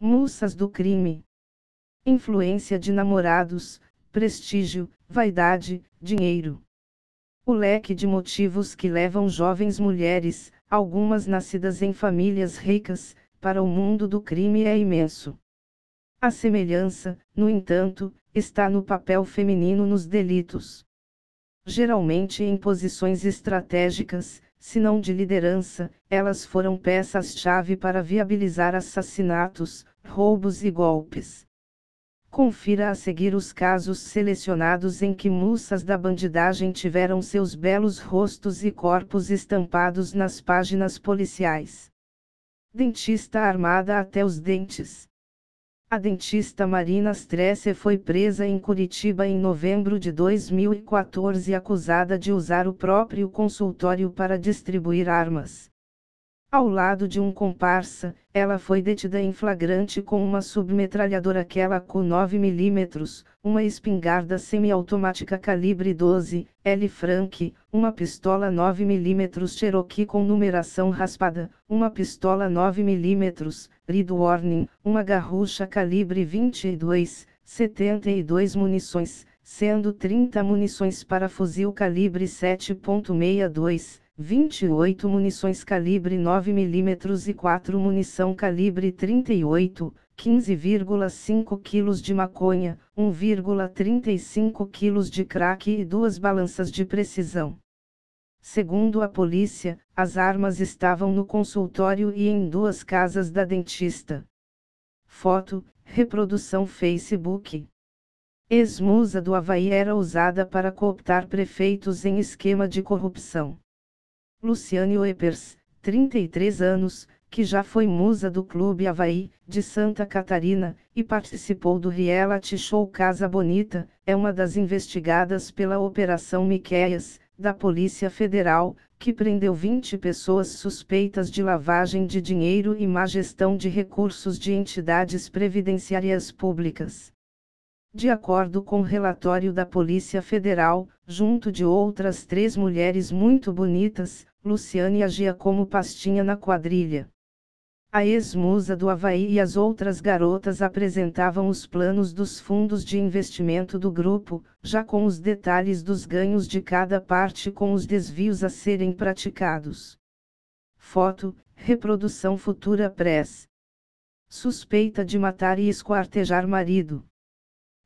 Mussas do crime. Influência de namorados, prestígio, vaidade, dinheiro. O leque de motivos que levam jovens mulheres, algumas nascidas em famílias ricas, para o mundo do crime é imenso. A semelhança, no entanto, está no papel feminino nos delitos. Geralmente em posições estratégicas, se não de liderança, elas foram peças-chave para viabilizar assassinatos, roubos e golpes. Confira a seguir os casos selecionados em que moças da bandidagem tiveram seus belos rostos e corpos estampados nas páginas policiais. Dentista armada até os dentes. A dentista Marina Stresser foi presa em Curitiba em novembro de 2014 acusada de usar o próprio consultório para distribuir armas. Ao lado de um comparsa, ela foi detida em flagrante com uma submetralhadora Kelaku 9mm, uma espingarda semiautomática calibre 12, L. Frank, uma pistola 9mm Cherokee com numeração raspada, uma pistola 9mm, Reed Warning, uma garrucha calibre 22, 72 munições, sendo 30 munições para fuzil calibre 7.62, 28 munições calibre 9mm e 4 munição calibre 38, 15,5 kg de maconha, 1,35 kg de crack e 2 balanças de precisão. Segundo a polícia, as armas estavam no consultório e em 2 casas da dentista. Foto, reprodução Facebook. Ex-musa do Havaí era usada para cooptar prefeitos em esquema de corrupção. Luciane Wepers, 33 anos, que já foi musa do Clube Havaí, de Santa Catarina, e participou do reality show Casa Bonita, é uma das investigadas pela Operação Miqueias, da Polícia Federal, que prendeu 20 pessoas suspeitas de lavagem de dinheiro e má gestão de recursos de entidades previdenciárias públicas. De acordo com o relatório da Polícia Federal, junto de outras 3 mulheres muito bonitas, Luciane agia como pastinha na quadrilha. A ex-musa do Havaí e as outras garotas apresentavam os planos dos fundos de investimento do grupo, já com os detalhes dos ganhos de cada parte com os desvios a serem praticados. Foto, reprodução Futura Press. Suspeita de matar e esquartejar marido.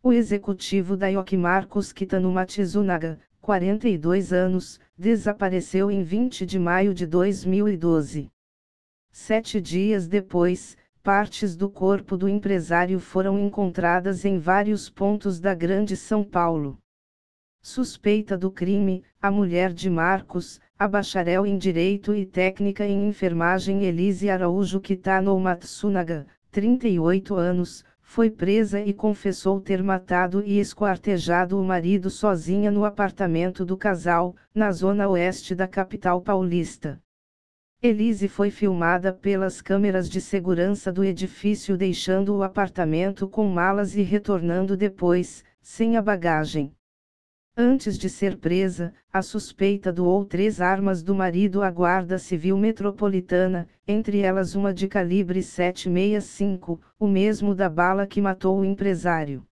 O executivo da IOC Marcos Kitano Matsunaga, 42 anos, desapareceu em 20 de maio de 2012. 7 dias depois, partes do corpo do empresário foram encontradas em vários pontos da Grande São Paulo. Suspeita do crime, a mulher de Marcos, a bacharel em Direito e Técnica em Enfermagem Elise Araújo Kitano Matsunaga, 38 anos, foi presa e confessou ter matado e esquartejado o marido sozinha no apartamento do casal, na zona oeste da capital paulista. Elise foi filmada pelas câmeras de segurança do edifício deixando o apartamento com malas e retornando depois, sem a bagagem. Antes de ser presa, a suspeita doou 3 armas do marido à Guarda Civil Metropolitana, entre elas uma de calibre 7,65, o mesmo da bala que matou o empresário.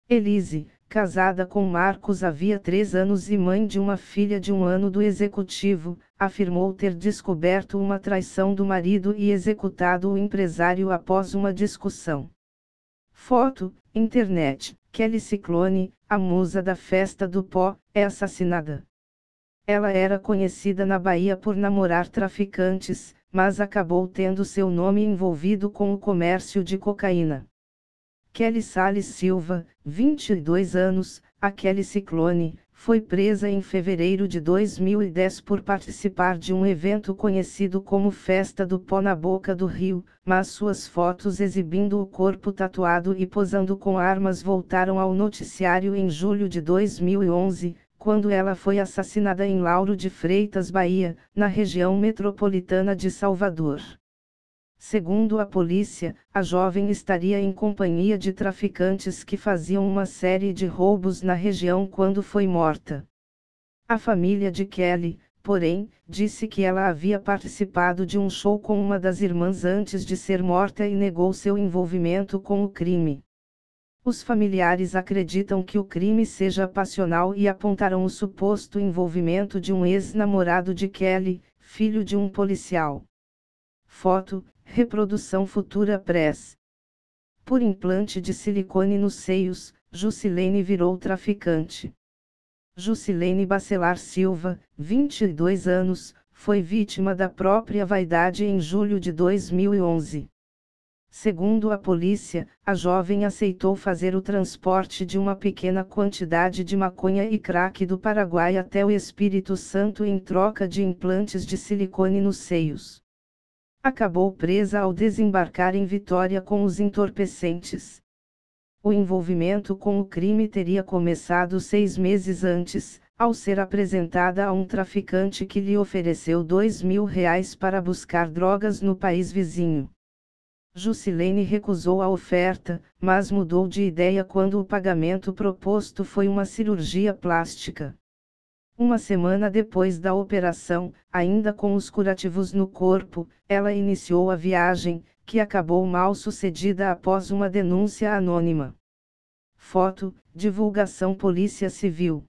Elise, casada com Marcos havia 3 anos e mãe de uma filha de 1 ano do executivo, afirmou ter descoberto uma traição do marido e executado o empresário após uma discussão. Foto, internet. Kelly Ciclone, a musa da festa do pó, é assassinada. Ela era conhecida na Bahia por namorar traficantes, mas acabou tendo seu nome envolvido com o comércio de cocaína. Kelly Salles Silva, 22 anos, a Kelly Ciclone, foi presa em fevereiro de 2010 por participar de um evento conhecido como Festa do Pó na Boca do Rio, mas suas fotos exibindo o corpo tatuado e posando com armas voltaram ao noticiário em julho de 2011, quando ela foi assassinada em Lauro de Freitas, Bahia, na região metropolitana de Salvador. Segundo a polícia, a jovem estaria em companhia de traficantes que faziam uma série de roubos na região quando foi morta. A família de Kelly, porém, disse que ela havia participado de um show com uma das irmãs antes de ser morta e negou seu envolvimento com o crime. Os familiares acreditam que o crime seja passional e apontaram o suposto envolvimento de um ex-namorado de Kelly, filho de um policial. Foto, reprodução Futura Press. Por implante de silicone nos seios, Jusilene virou traficante. Jusilene Bacelar Silva, 22 anos, foi vítima da própria vaidade em julho de 2011. Segundo a polícia, a jovem aceitou fazer o transporte de uma pequena quantidade de maconha e crack do Paraguai até o Espírito Santo em troca de implantes de silicone nos seios. Acabou presa ao desembarcar em Vitória com os entorpecentes. O envolvimento com o crime teria começado 6 meses antes, ao ser apresentada a um traficante que lhe ofereceu R$ 2.000 para buscar drogas no país vizinho. Jusilene recusou a oferta, mas mudou de ideia quando o pagamento proposto foi uma cirurgia plástica. Uma semana depois da operação, ainda com os curativos no corpo, ela iniciou a viagem, que acabou mal sucedida após uma denúncia anônima. Foto, divulgação Polícia Civil.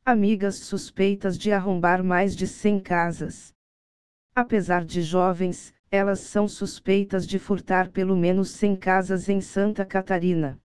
Amigas suspeitas de arrombar mais de 100 casas. Apesar de jovens, elas são suspeitas de furtar pelo menos 100 casas em Santa Catarina.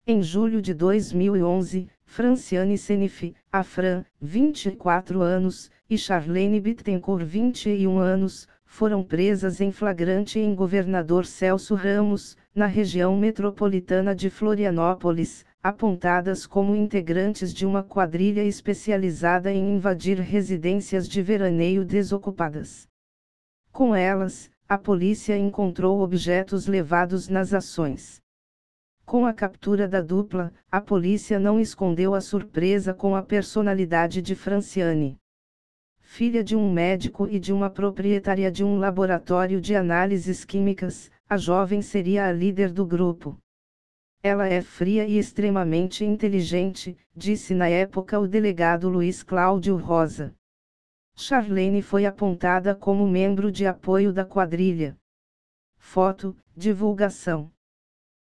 Em julho de 2011, Franciane Senif, a Fran, 24 anos, e Charlene Bittencourt, 21 anos, foram presas em flagrante em Governador Celso Ramos, na região metropolitana de Florianópolis, apontadas como integrantes de uma quadrilha especializada em invadir residências de veraneio desocupadas. Com elas, a polícia encontrou objetos levados nas ações. Com a captura da dupla, a polícia não escondeu a surpresa com a personalidade de Franciane. Filha de um médico e de uma proprietária de um laboratório de análises químicas, a jovem seria a líder do grupo. Ela é fria e extremamente inteligente, disse na época o delegado Luiz Cláudio Rosa. Charlene foi apontada como membro de apoio da quadrilha. Foto, divulgação.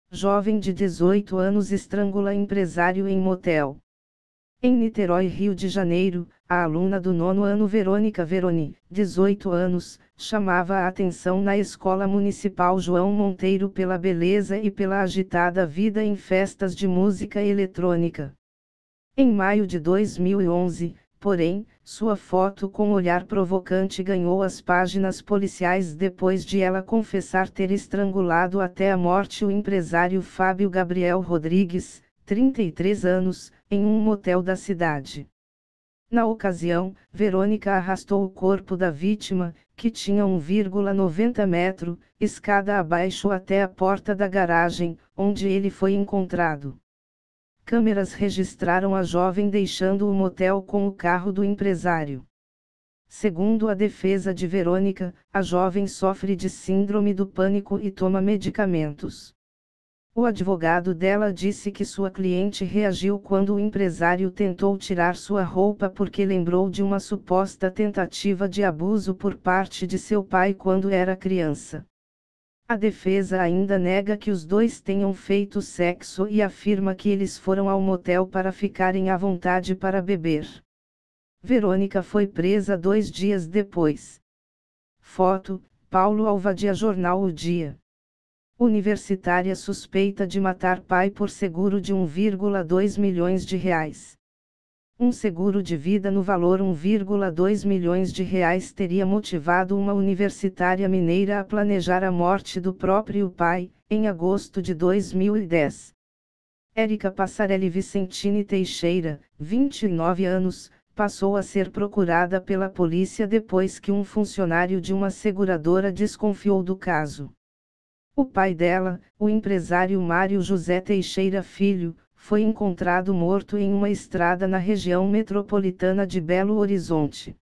Jovem de 18 anos estrangula empresário em motel. Em Niterói, Rio de Janeiro, a aluna do 9º ano Verônica Veroni, 18 anos, chamava a atenção na Escola Municipal João Monteiro pela beleza e pela agitada vida em festas de música eletrônica. Em maio de 2011, porém, sua foto com olhar provocante ganhou as páginas policiais depois de ela confessar ter estrangulado até a morte o empresário Fábio Gabriel Rodrigues, 33 anos, em um motel da cidade. Na ocasião, Verônica arrastou o corpo da vítima, que tinha 1,90 metro, escada abaixo até a porta da garagem, onde ele foi encontrado. Câmeras registraram a jovem deixando o motel com o carro do empresário. Segundo a defesa de Verônica, a jovem sofre de síndrome do pânico e toma medicamentos. O advogado dela disse que sua cliente reagiu quando o empresário tentou tirar sua roupa porque lembrou de uma suposta tentativa de abuso por parte de seu pai quando era criança. A defesa ainda nega que os dois tenham feito sexo e afirma que eles foram ao motel para ficarem à vontade para beber. Verônica foi presa 2 dias depois. Foto, Paulo Alvadia, Jornal O Dia. Universitária suspeita de matar pai por seguro de R$ 1,2 milhões. Um seguro de vida no valor R$ 1,2 milhões teria motivado uma universitária mineira a planejar a morte do próprio pai, em agosto de 2010. Érica Passarelli Vicentini Teixeira, 29 anos, passou a ser procurada pela polícia depois que um funcionário de uma seguradora desconfiou do caso. O pai dela, o empresário Mário José Teixeira Filho, foi encontrado morto em uma estrada na região metropolitana de Belo Horizonte.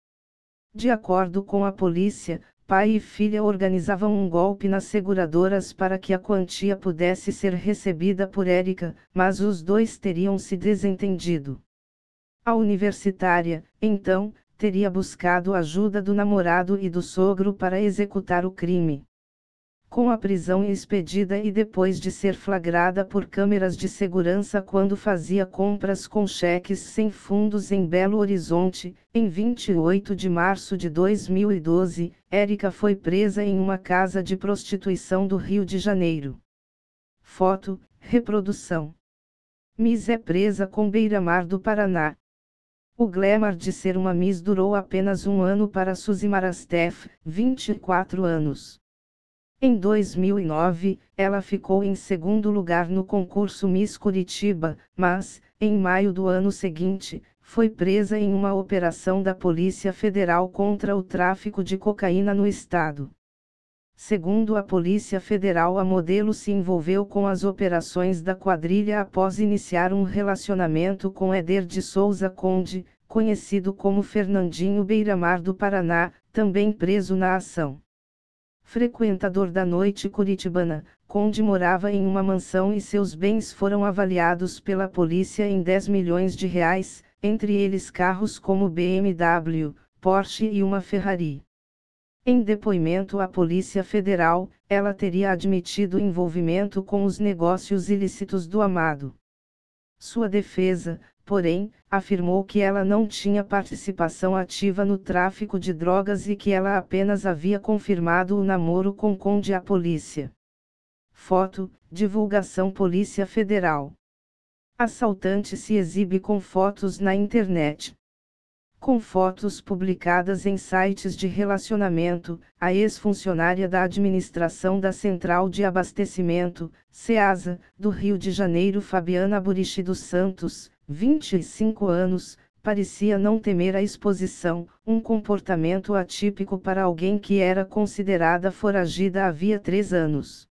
De acordo com a polícia, pai e filha organizavam um golpe nas seguradoras para que a quantia pudesse ser recebida por Érica, mas os dois teriam se desentendido. A universitária, então, teria buscado ajuda do namorado e do sogro para executar o crime. Com a prisão expedida e depois de ser flagrada por câmeras de segurança quando fazia compras com cheques sem fundos em Belo Horizonte, em 28 de março de 2012, Érica foi presa em uma casa de prostituição do Rio de Janeiro. Foto, reprodução. Miss é presa com Beira-Mar do Paraná. O glamour de ser uma Miss durou apenas um ano para Suzy Marastef, 24 anos. Em 2009, ela ficou em segundo lugar no concurso Miss Curitiba, mas, em maio do ano seguinte, foi presa em uma operação da Polícia Federal contra o tráfico de cocaína no estado. Segundo a Polícia Federal, a modelo se envolveu com as operações da quadrilha após iniciar um relacionamento com Éder de Souza Conde, conhecido como Fernandinho Beira-Mar do Paraná, também preso na ação. Frequentador da noite curitibana, Conde morava em uma mansão e seus bens foram avaliados pela polícia em 10 milhões de reais, entre eles carros como BMW, Porsche e uma Ferrari. Em depoimento à Polícia Federal, ela teria admitido envolvimento com os negócios ilícitos do amado. Sua defesa, porém, afirmou que ela não tinha participação ativa no tráfico de drogas e que ela apenas havia confirmado o namoro com Conde à polícia. Foto, divulgação Polícia Federal. Assaltante se exibe com fotos na internet. Com fotos publicadas em sites de relacionamento, a ex-funcionária da administração da Central de Abastecimento, CEASA, do Rio de Janeiro, Fabiana Burichi dos Santos, 25 anos, parecia não temer a exposição, um comportamento atípico para alguém que era considerada foragida havia 3 anos.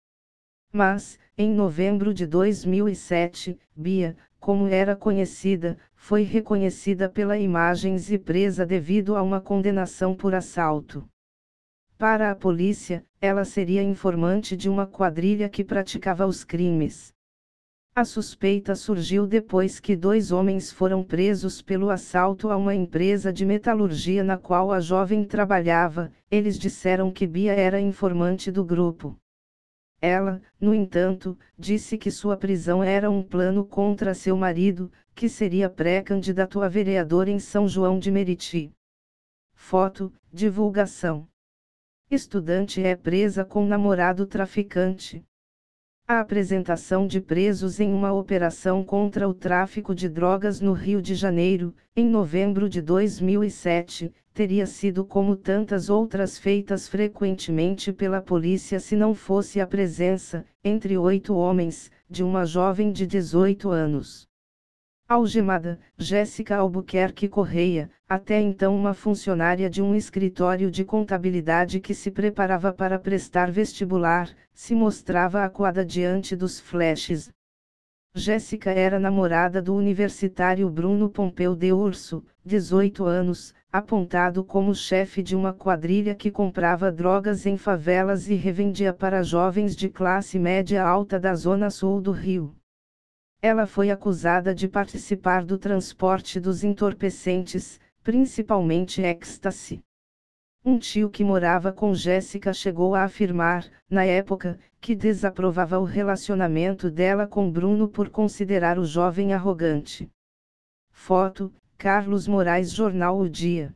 Mas, em novembro de 2007, Bia, como era conhecida, foi reconhecida pelas imagens e presa devido a uma condenação por assalto. Para a polícia, ela seria informante de uma quadrilha que praticava os crimes. A suspeita surgiu depois que 2 homens foram presos pelo assalto a uma empresa de metalurgia na qual a jovem trabalhava. Eles disseram que Bia era informante do grupo. Ela, no entanto, disse que sua prisão era um plano contra seu marido, que seria pré-candidato a vereador em São João de Meriti. Foto, divulgação. Estudante é presa com namorado traficante. A apresentação de presos em uma operação contra o tráfico de drogas no Rio de Janeiro, em novembro de 2007, teria sido como tantas outras feitas frequentemente pela polícia se não fosse a presença, entre 8 homens, de uma jovem de 18 anos. Algemada, Jéssica Albuquerque Correia, até então uma funcionária de um escritório de contabilidade que se preparava para prestar vestibular, se mostrava acuada diante dos flashes. Jéssica era namorada do universitário Bruno Pompeu de Urso, 18 anos, apontado como chefe de uma quadrilha que comprava drogas em favelas e revendia para jovens de classe média alta da zona sul do Rio. Ela foi acusada de participar do transporte dos entorpecentes, principalmente ecstasy. Um tio que morava com Jéssica chegou a afirmar, na época, que desaprovava o relacionamento dela com Bruno por considerar o jovem arrogante. Foto, Carlos Moraes, Jornal O Dia.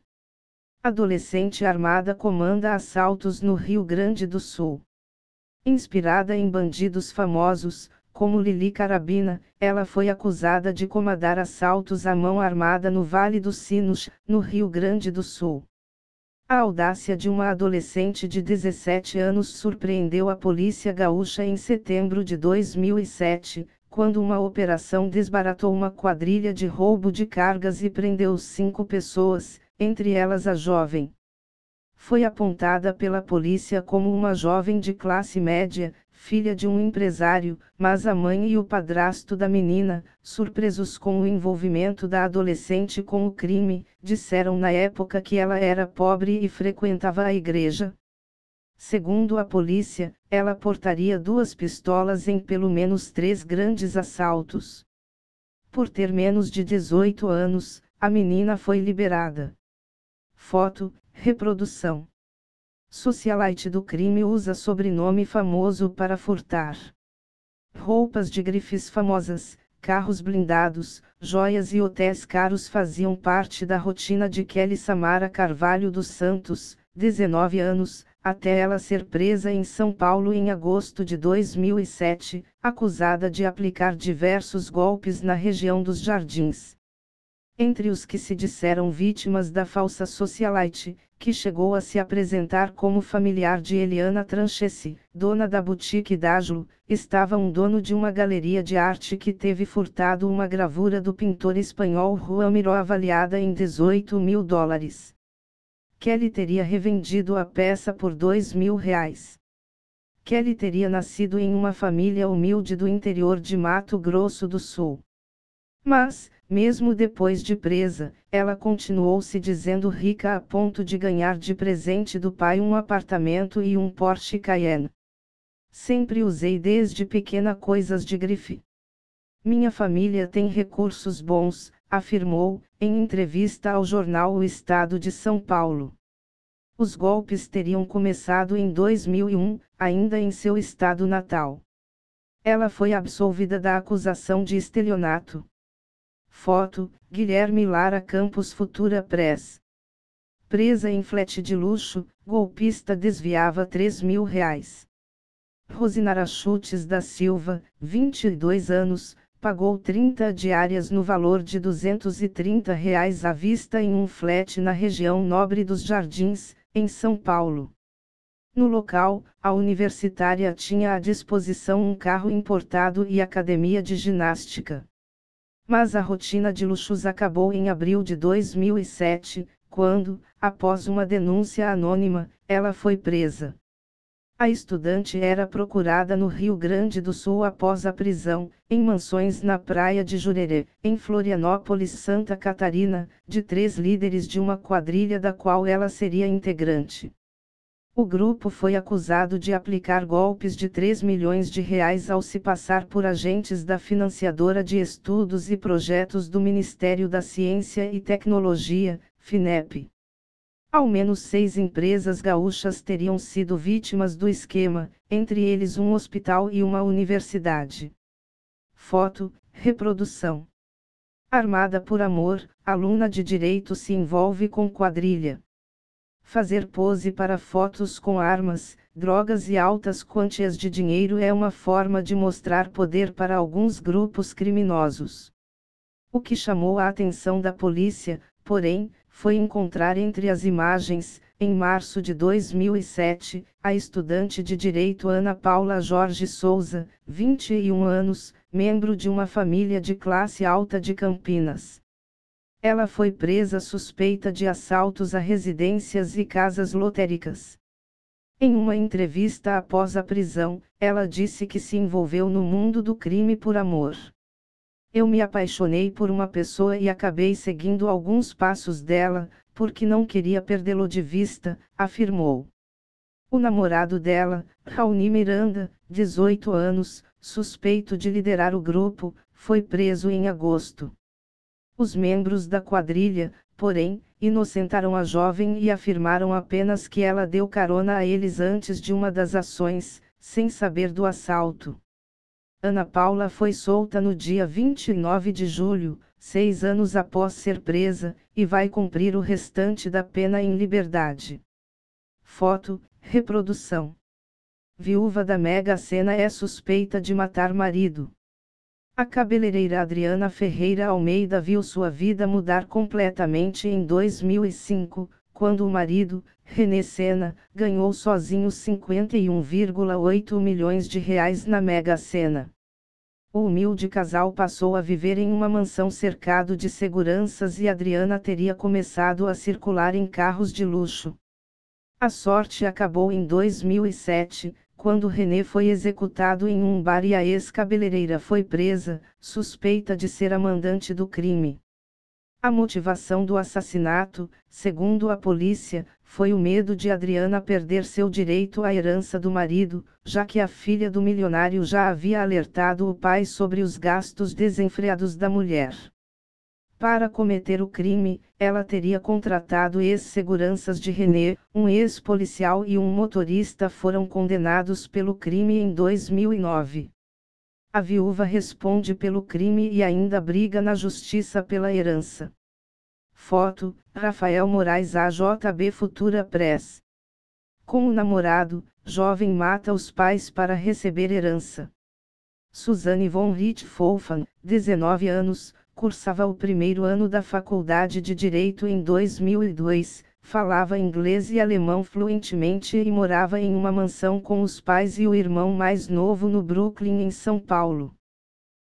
Adolescente armada comanda assaltos no Rio Grande do Sul. Inspirada em bandidos famosos, como Lili Carabina, ela foi acusada de comandar assaltos à mão armada no Vale dos Sinos, no Rio Grande do Sul. A audácia de uma adolescente de 17 anos surpreendeu a polícia gaúcha em setembro de 2007, quando uma operação desbaratou uma quadrilha de roubo de cargas e prendeu 5 pessoas, entre elas a jovem. Foi apontada pela polícia como uma jovem de classe média, filha de um empresário, mas a mãe e o padrasto da menina, surpresos com o envolvimento da adolescente com o crime, disseram na época que ela era pobre e frequentava a igreja. Segundo a polícia, ela portaria 2 pistolas em pelo menos 3 grandes assaltos. Por ter menos de 18 anos, a menina foi liberada. Foto, reprodução. Socialite do crime usa sobrenome famoso para furtar roupas de grifes famosas, carros blindados, joias e hotéis caros faziam parte da rotina de Kelly Samara Carvalho dos Santos, 19 anos, até ela ser presa em São Paulo em agosto de 2007, acusada de aplicar diversos golpes na região dos Jardins. Entre os que se disseram vítimas da falsa socialite, que chegou a se apresentar como familiar de Eliana Tranchesi, dona da boutique Dajlo, estava um dono de uma galeria de arte que teve furtado uma gravura do pintor espanhol Juan Miró avaliada em US$ 18.000. Kelly teria revendido a peça por R$ 2.000. Kelly teria nascido em uma família humilde do interior de Mato Grosso do Sul. Mas, mesmo depois de presa, ela continuou se dizendo rica a ponto de ganhar de presente do pai um apartamento e um Porsche Cayenne. Sempre usei desde pequena coisas de grife. Minha família tem recursos bons, afirmou, em entrevista ao jornal O Estado de São Paulo. Os golpes teriam começado em 2001, ainda em seu estado natal. Ela foi absolvida da acusação de estelionato. Foto, Guilherme Lara Campos Futura Press. Presa em flat de luxo, golpista desviava R$ 3.000. Rosinara Schultz da Silva, 22 anos, pagou 30 diárias no valor de R$ 230 à vista em um flat na região nobre dos Jardins, em São Paulo. No local, a universitária tinha à disposição um carro importado e academia de ginástica. Mas a rotina de luxos acabou em abril de 2007, quando, após uma denúncia anônima, ela foi presa. A estudante era procurada no Rio Grande do Sul após a prisão, em mansões na praia de Jurerê, em Florianópolis, Santa Catarina, de 3 líderes de uma quadrilha da qual ela seria integrante. O grupo foi acusado de aplicar golpes de R$ 3 milhões ao se passar por agentes da financiadora de estudos e projetos do Ministério da Ciência e Tecnologia, FINEP. Ao menos 6 empresas gaúchas teriam sido vítimas do esquema, entre eles um hospital e uma universidade. Foto, reprodução. Armada por amor, aluna de direito se envolve com quadrilha. Fazer pose para fotos com armas, drogas e altas quantias de dinheiro é uma forma de mostrar poder para alguns grupos criminosos. O que chamou a atenção da polícia, porém, foi encontrar entre as imagens, em março de 2007, a estudante de direito Ana Paula Jorge Souza, 21 anos, membro de uma família de classe alta de Campinas. Ela foi presa suspeita de assaltos a residências e casas lotéricas. Em uma entrevista após a prisão, ela disse que se envolveu no mundo do crime por amor. Eu me apaixonei por uma pessoa e acabei seguindo alguns passos dela, porque não queria perdê-lo de vista, afirmou. O namorado dela, Raoni Miranda, 18 anos, suspeito de liderar o grupo, foi preso em agosto. Os membros da quadrilha, porém, inocentaram a jovem e afirmaram apenas que ela deu carona a eles antes de uma das ações, sem saber do assalto. Ana Paula foi solta no dia 29 de julho, 6 anos após ser presa, e vai cumprir o restante da pena em liberdade. Foto, reprodução. Viúva da Mega Sena é suspeita de matar marido. A cabeleireira Adriana Ferreira Almeida viu sua vida mudar completamente em 2005, quando o marido, René Sena, ganhou sozinho R$ 51,8 milhões na Mega Sena. O humilde casal passou a viver em uma mansão cercado de seguranças e Adriana teria começado a circular em carros de luxo. A sorte acabou em 2007, quando René foi executado em um bar e a ex-cabeleireira foi presa, suspeita de ser a mandante do crime. A motivação do assassinato, segundo a polícia, foi o medo de Adriana perder seu direito à herança do marido, já que a filha do milionário já havia alertado o pai sobre os gastos desenfreados da mulher. Para cometer o crime, ela teria contratado ex-seguranças de René, um ex-policial e um motorista foram condenados pelo crime em 2009. A viúva responde pelo crime e ainda briga na justiça pela herança. Foto: Rafael Moraes AJB Futura Press. Com o namorado, jovem mata os pais para receber herança. Suzanne von Richthofen, 19 anos, cursava o primeiro ano da faculdade de Direito em 2002, falava inglês e alemão fluentemente e morava em uma mansão com os pais e o irmão mais novo no Brooklyn, em São Paulo.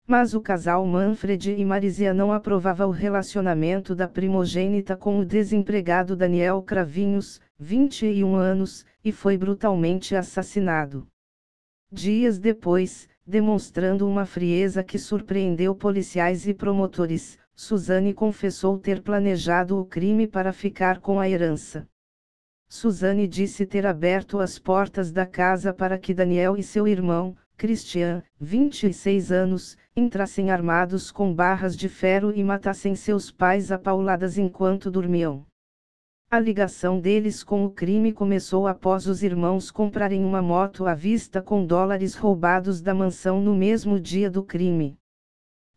Mas o casal Manfred e Marisia não aprovava o relacionamento da primogênita com o desempregado Daniel Cravinhos, 21 anos, e foi brutalmente assassinado. Dias depois, demonstrando uma frieza que surpreendeu policiais e promotores, Suzanne confessou ter planejado o crime para ficar com a herança. Suzanne disse ter aberto as portas da casa para que Daniel e seu irmão, Christian, 26 anos, entrassem armados com barras de ferro e matassem seus pais a pauladas enquanto dormiam. A ligação deles com o crime começou após os irmãos comprarem uma moto à vista com dólares roubados da mansão no mesmo dia do crime.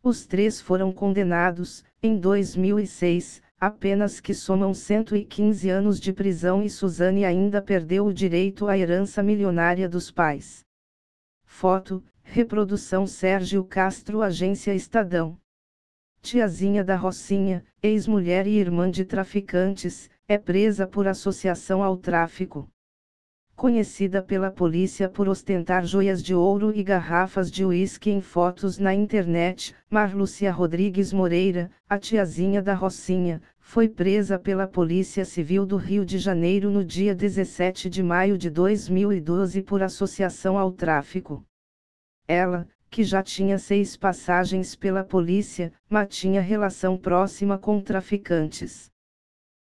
Os três foram condenados, em 2006, apenas que somam 115 anos de prisão e Suzanne ainda perdeu o direito à herança milionária dos pais. Foto: reprodução Sérgio Castro, Agência Estadão. Tiazinha da Rocinha, ex-mulher e irmã de traficantes, é presa por associação ao tráfico. Conhecida pela polícia por ostentar joias de ouro e garrafas de uísque em fotos na internet, Marlúcia Rodrigues Moreira, a tiazinha da Rocinha, foi presa pela Polícia Civil do Rio de Janeiro no dia 17 de maio de 2012 por associação ao tráfico. Ela, que já tinha 6 passagens pela polícia, mantinha relação próxima com traficantes.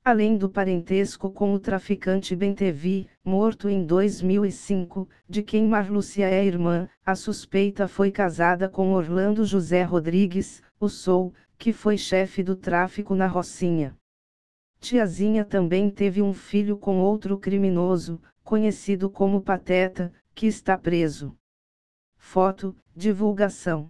Além do parentesco com o traficante Bentevi, morto em 2005, de quem Marlúcia é irmã, a suspeita foi casada com Orlando José Rodrigues, o Soul, que foi chefe do tráfico na Rocinha. Tiazinha também teve um filho com outro criminoso, conhecido como Pateta, que está preso. Foto: divulgação.